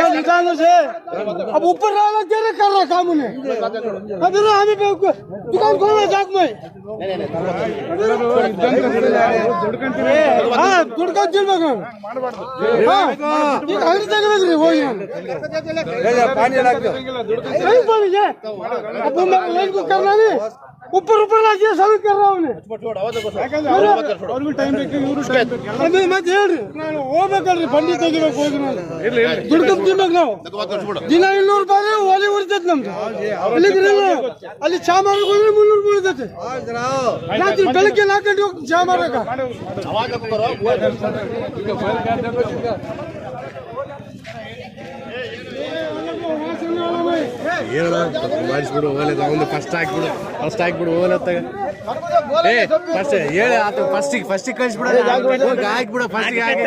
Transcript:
निकालने से अब ऊपर वाला तेरे कर रहा काम उन्हें अभी हमें दुकान खोलना जाग में हाँ दुड़का जिल में हाँ ये कहाँ से जगह लग रही वो यहाँ पानी लग गया नहीं पानी है अब मैं लाइन को करना नहीं ऊपर ऊपर लाजिए सभी कर रहा हूँ और भी टाइम अभी मैं देर वो मैं कर रही पंडित जी को कोई नहीं दुर्गम दिन में ना दिन 200 ರೂಪಾಯಿ वाली उड़ते नम्स ಅಲ್ಲಿ ಗಿರಲ್ಲ ಅಲ್ಲಿ ಚಾ ಮಾರಕ್ಕೆ ಹೋದ್ರೆ 300 ರೂಪಾಯಿ ಉಳಿತೈತೆ ರಾತ್ರಿ ಬೆಳಗ್ಗೆ 4 ಗಂಟೆ ಹೋಗಿ ಚಾ ಮಾರಕ ಮಾಡಿಸ್ಬಿಡು ಓಲೆ ಒಂದು ಫಸ್ಟ್ ಹಾಕ್ಬಿಡು ಓಲೆ ಫಸ್ಟ್ ಹೇಳಿ ಆತ ಫಸ್ಟಿಗೆ ಕಳಿಸ್ಬಿಡು ಹಾಕ್ಬಿಡು ಫಸ್ಟಿಗೆ ಹಾಕಿ